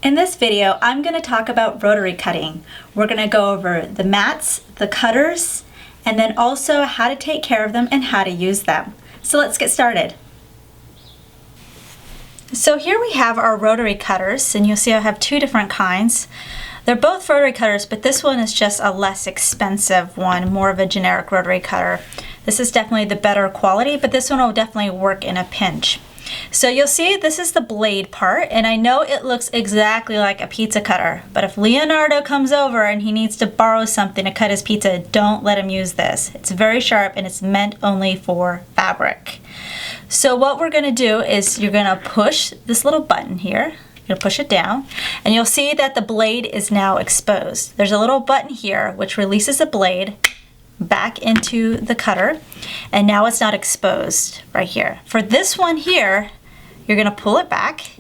In this video, I'm going to talk about rotary cutting. We're going to go over the mats, the cutters, and then also how to take care of them and how to use them. So let's get started. So here we have our rotary cutters, and you'll see I have two different kinds. They're both rotary cutters, but this one is just a less expensive one, more of a generic rotary cutter. This is definitely the better quality, but this one will definitely work in a pinch. So you'll see this is the blade part, and I know it looks exactly like a pizza cutter, but if Leonardo comes over and he needs to borrow something to cut his pizza, don't let him use this. It's very sharp and it's meant only for fabric. So what we're going to do is you're going to push this little button here. You're going to push it down, and you'll see that the blade is now exposed. There's a little button here which releases the blade back into the cutter, and now it's not exposed right here. For this one here, you're going to pull it back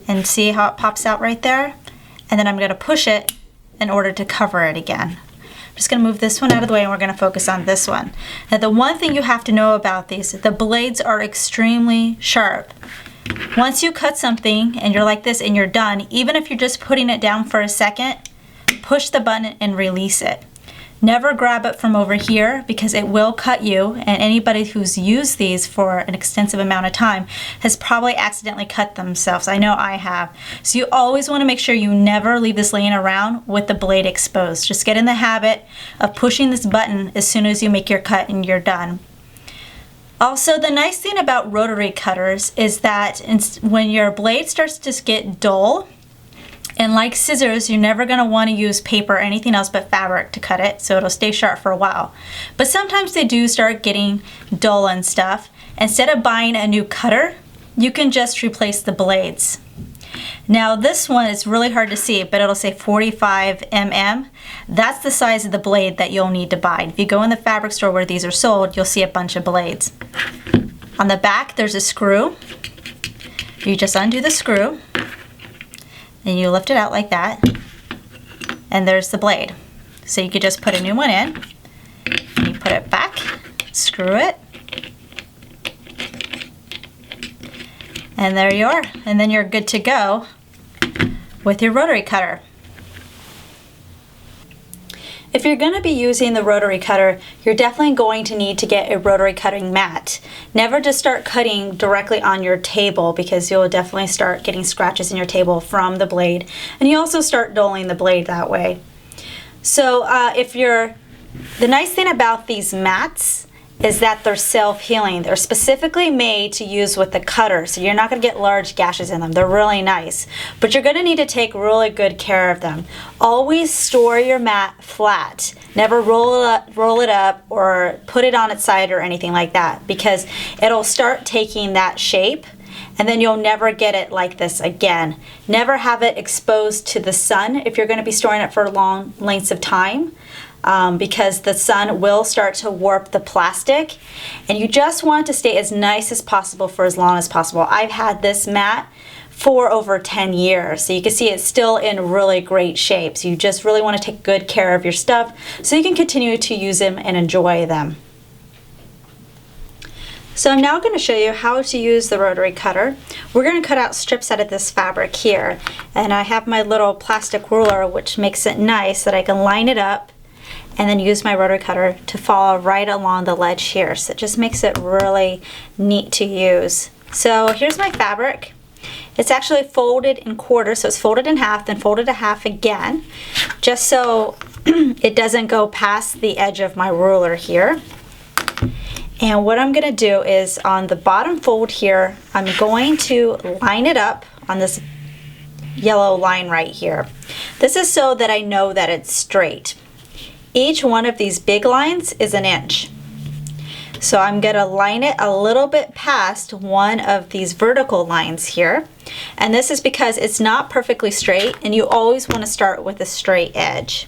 and see how it pops out right there, and then I'm going to push it in order to cover it again. I'm just going to move this one out of the way, and we're going to focus on this one. Now the one thing you have to know about these, the blades are extremely sharp. Once you cut something and you're like this and you're done, even if you're just putting it down for a second, push the button and release it. Never grab it from over here because it will cut you, and anybody who's used these for an extensive amount of time has probably accidentally cut themselves. I know I have. So you always want to make sure you never leave this laying around with the blade exposed. Just get in the habit of pushing this button as soon as you make your cut and you're done. Also, the nice thing about rotary cutters is that when your blade starts to get dull, and like scissors, you're never going to want to use paper or anything else but fabric to cut it, so it'll stay sharp for a while. But sometimes they do start getting dull and stuff. Instead of buying a new cutter, you can just replace the blades. Now this one is really hard to see, but it'll say 45 mm. That's the size of the blade that you'll need to buy. If you go in the fabric store where these are sold, you'll see a bunch of blades. On the back, there's a screw. You just undo the screw, and you lift it out like that, and there's the blade. So you could just put a new one in, and you put it back, screw it, and there you are. And then you're good to go with your rotary cutter. If you're going to be using the rotary cutter, you're definitely going to need to get a rotary cutting mat. Never just start cutting directly on your table, because you'll definitely start getting scratches in your table from the blade, and you also start dulling the blade that way. So the nice thing about these mats is that they're self-healing. They're specifically made to use with the cutter, so you're not going to get large gashes in them. They're really nice, but you're going to need to take really good care of them. Always store your mat flat. Never roll it up or put it on its side or anything like that, because it'll start taking that shape, and then you'll never get it like this again. Never have it exposed to the sun if you're going to be storing it for long lengths of time. Because the sun will start to warp the plastic, and you just want it to stay as nice as possible for as long as possible. I've had this mat for over 10 years, so you can see it's still in really great shape. So you just really want to take good care of your stuff so you can continue to use them and enjoy them. So I'm now going to show you how to use the rotary cutter. We're going to cut out strips out of this fabric here, and I have my little plastic ruler, which makes it nice that I can line it up and then use my rotary cutter to follow right along the ledge here. So it just makes it really neat to use. So here's my fabric. It's actually folded in quarters, so it's folded in half, then folded in half again, just so it doesn't go past the edge of my ruler here. And what I'm going to do is on the bottom fold here, I'm going to line it up on this yellow line right here. This is so that I know that it's straight. Each one of these big lines is an inch. So I'm going to line it a little bit past one of these vertical lines here. And this is because it's not perfectly straight, and you always want to start with a straight edge.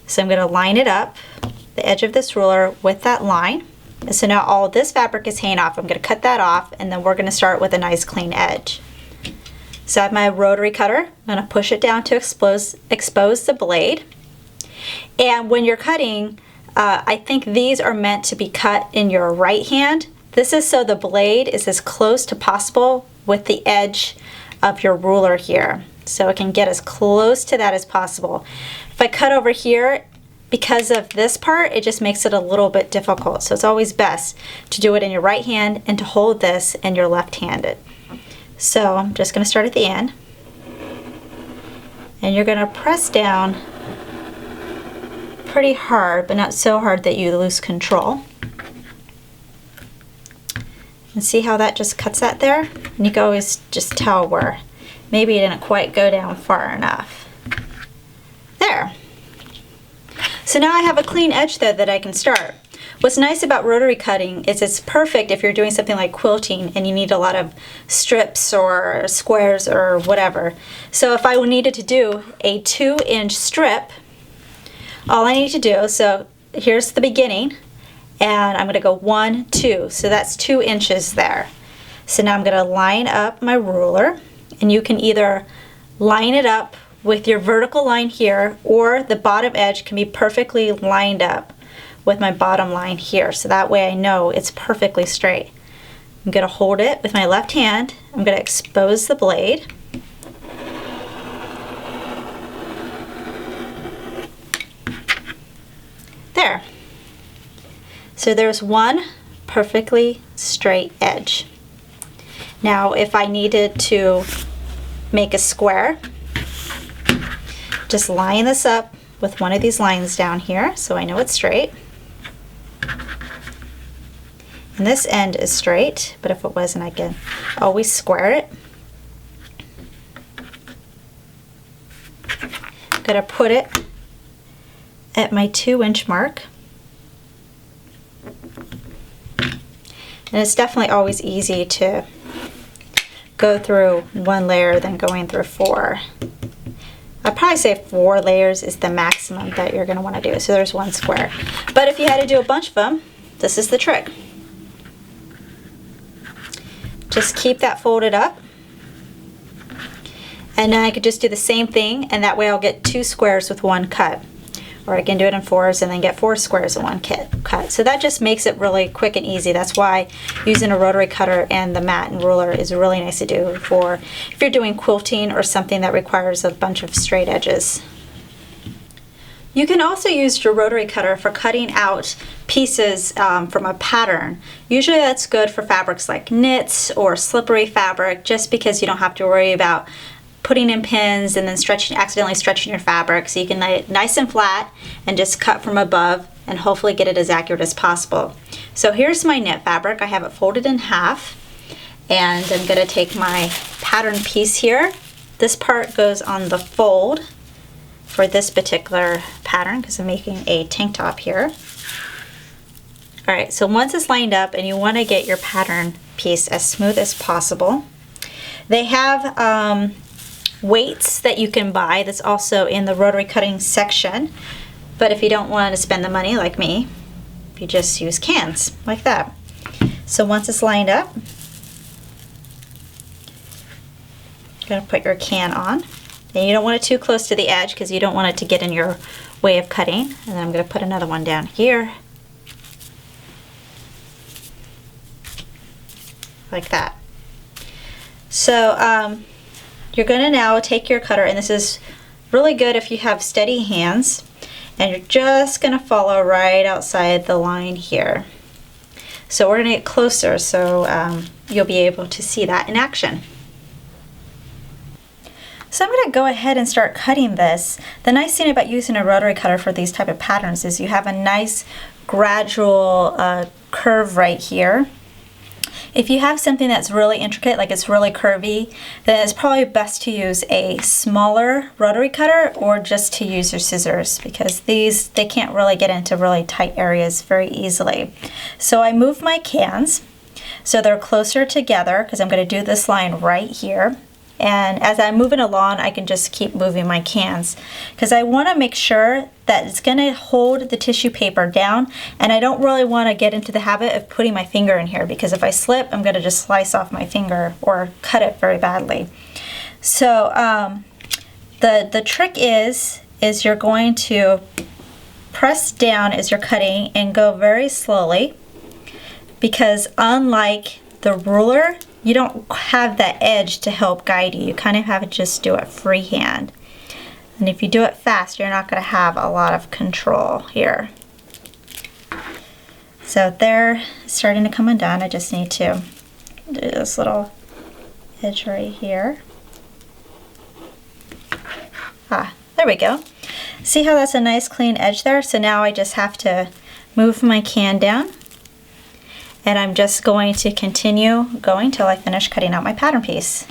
So I'm going to line it up, the edge of this ruler, with that line. And so now all this fabric is hanging off. I'm going to cut that off, and then we're going to start with a nice clean edge. So I have my rotary cutter. I'm going to push it down to expose the blade. And when you're cutting, I think these are meant to be cut in your right hand. This is so the blade is as close to possible with the edge of your ruler here. So it can get as close to that as possible. If I cut over here, because of this part, it just makes it a little bit difficult. So it's always best to do it in your right hand and to hold this in your left-handed. So I'm just going to start at the end. And you're going to press down pretty hard, but not so hard that you lose control. And see how that just cuts that there? And you can always just tell where maybe it didn't quite go down far enough. There. So now I have a clean edge there that I can start. What's nice about rotary cutting is it's perfect if you're doing something like quilting and you need a lot of strips or squares or whatever. So if I needed to do a 2-inch strip, all I need to do, so here's the beginning, and I'm going to go 1, 2, so that's 2 inches there. So now I'm going to line up my ruler, and you can either line it up with your vertical line here, or the bottom edge can be perfectly lined up with my bottom line here, so that way I know it's perfectly straight. I'm going to hold it with my left hand. I'm going to expose the blade. There. So there's one perfectly straight edge. Now if I needed to make a square, just line this up with one of these lines down here so I know it's straight. And this end is straight, but if it wasn't, I can always square it. I'm going to put it at my 2-inch mark. And it's definitely always easy to go through one layer than going through 4. I'd probably say 4 layers is the maximum that you're going to want to do. So there's 1 square. But if you had to do a bunch of them, this is the trick. Just keep that folded up. And then I could just do the same thing, and that way I'll get 2 squares with 1 cut. Or I can do it in 4s and then get 4 squares in 1 cut. So that just makes it really quick and easy. That's why using a rotary cutter and the mat and ruler is really nice to do for if you're doing quilting or something that requires a bunch of straight edges. You can also use your rotary cutter for cutting out pieces from a pattern. Usually that's good for fabrics like knits or slippery fabric, just because you don't have to worry about putting in pins and then accidentally stretching your fabric. So you can lay it nice and flat and just cut from above and hopefully get it as accurate as possible. So here's my knit fabric. I have it folded in half, and I'm going to take my pattern piece here. This part goes on the fold for this particular pattern because I'm making a tank top here. Alright, so once it's lined up, and you want to get your pattern piece as smooth as possible, they have weights that you can buy that's also in the rotary cutting section. But if you don't want to spend the money like me, you just use cans like that. So once it's lined up, you're going to put your can on. And you don't want it too close to the edge because you don't want it to get in your way of cutting. And then I'm going to put another one down here. Like that. So you're going to now take your cutter, and this is really good if you have steady hands, and you're just going to follow right outside the line here. So we're going to get closer so you'll be able to see that in action. So I'm going to go ahead and start cutting this. The nice thing about using a rotary cutter for these type of patterns is you have a nice gradual curve right here. If you have something that's really intricate, like it's really curvy, then it's probably best to use a smaller rotary cutter or just to use your scissors, because they can't really get into really tight areas very easily. So I move my cans so they're closer together because I'm going to do this line right here. And as I'm moving along, I can just keep moving my cans because I want to make sure that it's going to hold the tissue paper down, and I don't really want to get into the habit of putting my finger in here, because if I slip, I'm going to just slice off my finger or cut it very badly. So the trick is you're going to press down as you're cutting and go very slowly, because unlike the ruler, you don't have that edge to help guide you. You kind of have to just do it freehand. And if you do it fast, you're not going to have a lot of control here. So they're starting to come undone. I just need to do this little edge right here. There we go. See how that's a nice clean edge there? So now I just have to move my can down, and I'm just going to continue going till I finish cutting out my pattern piece.